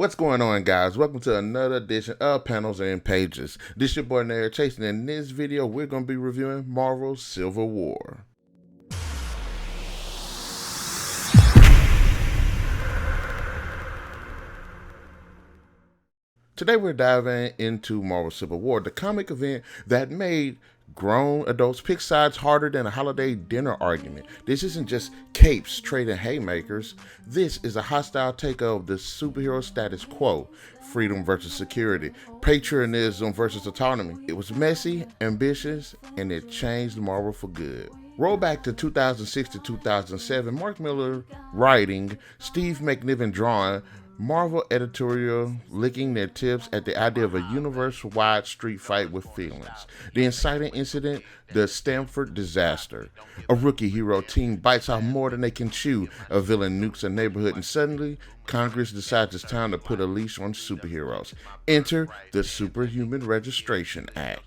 What's going on, guys? Welcome to another edition of Panels and Pages. This your boy NarikChase, and in this video we're going to be reviewing Marvel's Civil War. Today we're diving into Marvel's Civil War, the comic event that made grown adults pick sides harder than a holiday dinner argument. This isn't just capes trading haymakers. This is a hostile takeover of the superhero status quo. Freedom versus security, patriotism versus autonomy. It was messy, ambitious, and it changed Marvel for good. Roll back to 2006 to 2007, Mark Millar writing, Steve McNiven drawing, Marvel editorial licking their tips at the idea of a universe-wide street fight with feelings. The inciting incident, the Stanford disaster. A rookie hero team bites off more than they can chew. A villain nukes a neighborhood, and suddenly, Congress decides it's time to put a leash on superheroes. Enter the Superhuman Registration Act.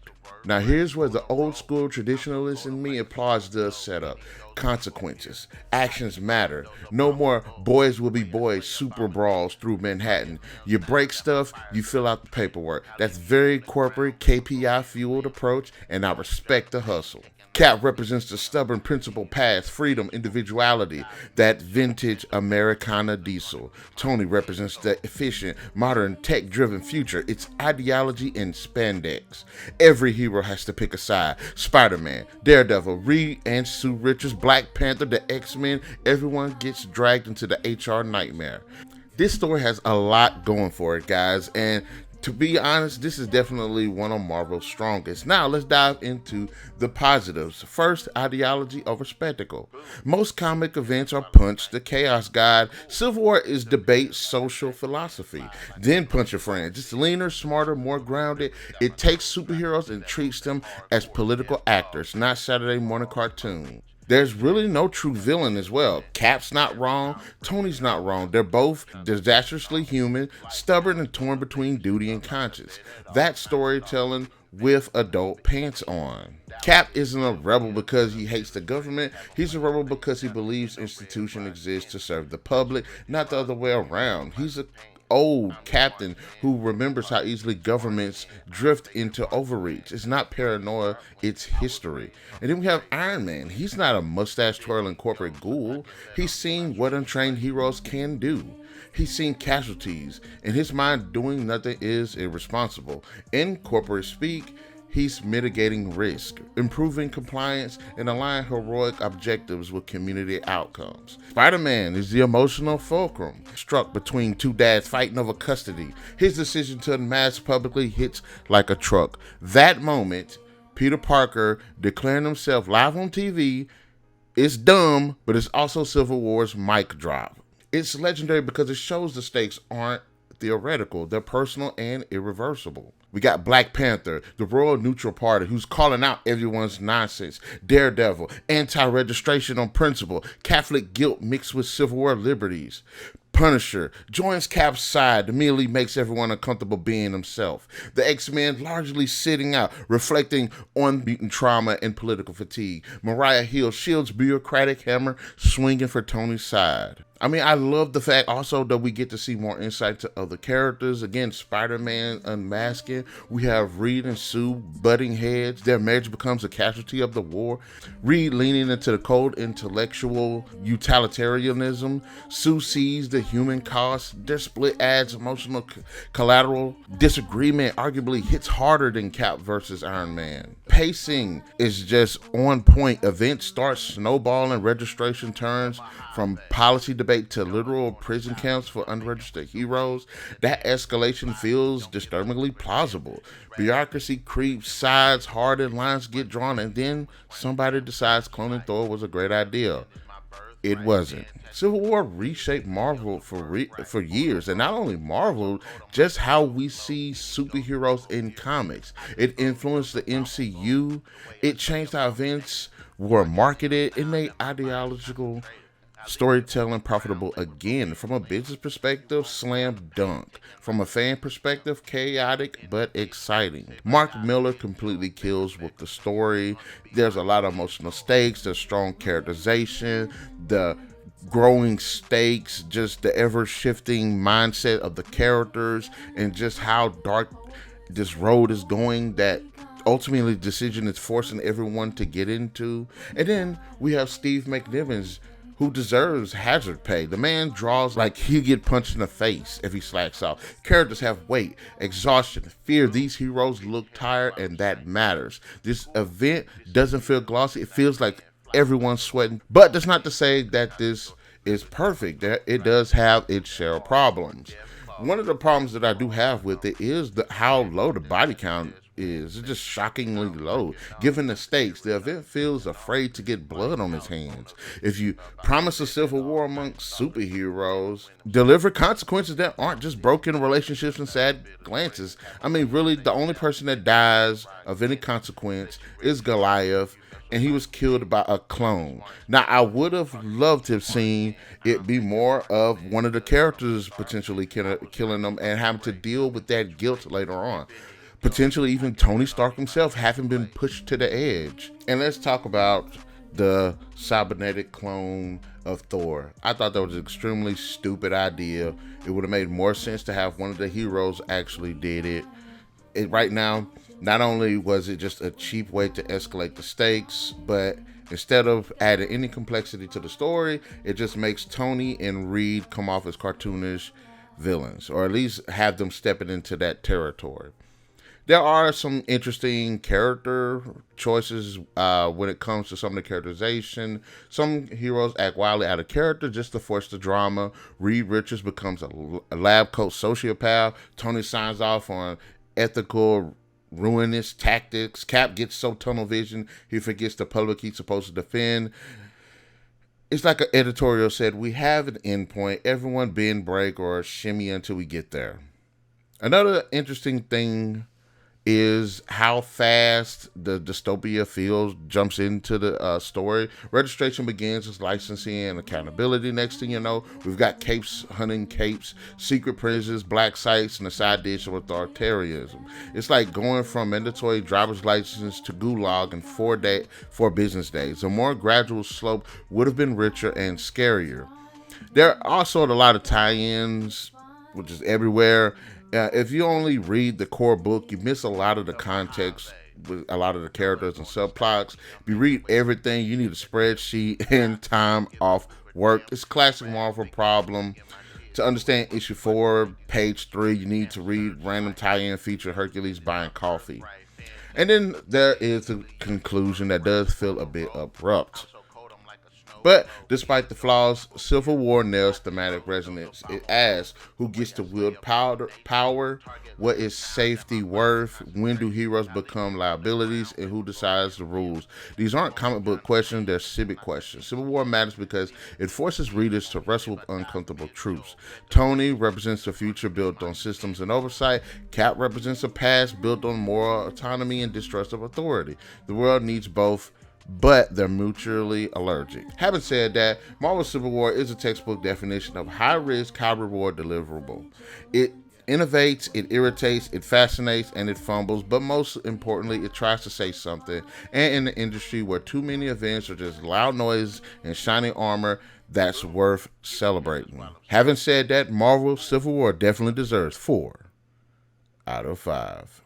Now here's where the old school traditionalist in me applauds the setup. Consequences. Actions matter. No more boys will be boys super brawls through Manhattan. You break stuff, you fill out the paperwork. That's very corporate KPI fueled approach, and I respect the hustle. Cap represents the stubborn principled path, freedom, individuality, that vintage Americana diesel. Tony represents the efficient, modern, tech-driven future. It's ideology in spandex. Every hero has to pick a side. Spider-Man, Daredevil, Reed and Sue Richards, Black Panther, the X-Men, everyone gets dragged into the HR nightmare. This story has a lot going for it, guys, and to be honest, this is definitely one of Marvel's strongest. Now, let's dive into the positives. First, ideology over spectacle. Most comic events are Punch, the Chaos God. Civil War is debate, social philosophy. Then Punch a Friend. Just leaner, smarter, more grounded. It takes superheroes and treats them as political actors, not Saturday morning cartoons. There's really no true villain as well. Cap's not wrong, Tony's not wrong. They're both disastrously human, stubborn, and torn between duty and conscience. That's storytelling with adult pants on. Cap isn't a rebel because he hates the government. He's a rebel because he believes institutions exist to serve the public, not the other way around. He's a old captain who remembers how easily governments drift into overreach. It's not paranoia, it's history. And then we have Iron Man. He's not a mustache twirling corporate ghoul. He's seen what untrained heroes can do. He's seen casualties. In his mind, doing nothing is irresponsible. In corporate speak, he's mitigating risk, improving compliance, and aligning heroic objectives with community outcomes. Spider-Man is the emotional fulcrum, struck between two dads fighting over custody. His decision to unmask publicly hits like a truck. That moment, Peter Parker declaring himself live on TV, is dumb, but it's also Civil War's mic drop. It's legendary because it shows the stakes aren't theoretical, they're personal and irreversible. We got Black Panther, the Royal Neutral Party, who's calling out everyone's nonsense. Daredevil, anti-registration on principle, Catholic guilt mixed with Civil War liberties. Punisher joins Cap's side, immediately makes everyone uncomfortable being himself. The X-Men largely sitting out, reflecting on mutant trauma and political fatigue. Mariah Hill shields bureaucratic hammer, swinging for Tony's side. I love the fact also that we get to see more insight to other characters. Again, Spider-Man unmasking. We have Reed and Sue butting heads. Their marriage becomes a casualty of the war. Reed leaning into the cold intellectual utilitarianism. Sue sees the human cost. Their split adds emotional collateral. Disagreement arguably hits harder than Cap versus Iron Man. Pacing is just on point. Events start snowballing, registration turns from policy debate to literal prison camps for unregistered heroes. That escalation feels disturbingly plausible. Bureaucracy creeps, sides harden, lines get drawn, and then somebody decides cloning Thor was a great idea. It wasn't. Civil War reshaped Marvel for years, and not only Marvel, just how we see superheroes in comics. It influenced the MCU. It changed how events were marketed. It made ideological storytelling profitable again. From a business perspective, slam dunk. From a fan perspective, chaotic but exciting. Mark Millar completely kills with the story. There's a lot of emotional stakes. There's strong characterization. The growing stakes, just the ever shifting mindset of the characters, and just how dark this road is going, that ultimately the decision is forcing everyone to get into. And then we have Steve McNiven's, who deserves hazard pay. The man draws like he'll get punched in the face if he slacks off. Characters have weight, exhaustion, fear. These heroes look tired, and that matters. This event doesn't feel glossy. It feels like everyone's sweating. But that's not to say that this is perfect. It does have its share of problems. One of the problems that I do have with it is how low the body count is. It's just shockingly low. Given the stakes, the event feels afraid to get blood on its hands. If you promise a civil war amongst superheroes, deliver consequences that aren't just broken relationships and sad glances. I mean, really, the only person that dies of any consequence is Goliath, and he was killed by a clone. Now, I would have loved to have seen it be more of one of the characters potentially killing them and having to deal with that guilt later on. Potentially even Tony Stark himself having been pushed to the edge. And let's talk about the cybernetic clone of Thor. I thought that was an extremely stupid idea. It would have made more sense to have one of the heroes actually did it. Right now, not only was it just a cheap way to escalate the stakes, but instead of adding any complexity to the story, it just makes Tony and Reed come off as cartoonish villains, or at least have them stepping into that territory. There are some interesting character choices when it comes to some of the characterization. Some heroes act wildly out of character just to force the drama. Reed Richards becomes a lab coat sociopath. Tony signs off on ethical, ruinous tactics. Cap gets so tunnel vision he forgets the public he's supposed to defend. It's like an editorial said, we have an endpoint. Everyone bend, break, or shimmy until we get there. Another interesting thing is how fast the dystopia feels jumps into the story. Registration begins as licensing and accountability. Next thing you know, we've got capes hunting capes, secret prisons, black sites, and a side dish of authoritarianism. It's like going from mandatory driver's license to gulag in 4 business days. A more gradual slope would have been richer and scarier. There are also a lot of tie-ins, which is everywhere. If you only read the core book, you miss a lot of the context with a lot of the characters and subplots. If you read everything, you need a spreadsheet and time off work. It's a classic Marvel problem. To understand issue 4, page 3, you need to read random tie-in feature Hercules buying coffee. And then there is the conclusion that does feel a bit abrupt. But despite the flaws, Civil War nails thematic resonance. It asks, who gets to wield power? What is safety worth? When do heroes become liabilities? And who decides the rules? These aren't comic book questions, they're civic questions. Civil War matters because it forces readers to wrestle with uncomfortable truths. Tony represents a future built on systems and oversight. Cap represents a past built on moral autonomy and distrust of authority. The world needs both, but they're mutually allergic. Having said that, Marvel Civil War is a textbook definition of high-risk, high-reward deliverable. It innovates, it irritates, it fascinates, and it fumbles, but most importantly, it tries to say something. And in an industry where too many events are just loud noise and shiny armor, that's worth celebrating. Having said that, Marvel Civil War definitely deserves 4 out of 5.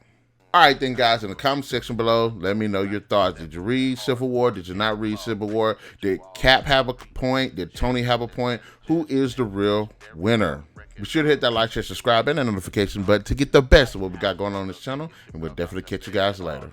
Alright then, guys, in the comment section below, let me know your thoughts. Did you read Civil War? Did you not read Civil War? Did Cap have a point? Did Tony have a point? Who is the real winner? Be sure to hit that like, share, subscribe, and that notification button to get the best of what we got going on this channel. And we'll definitely catch you guys later.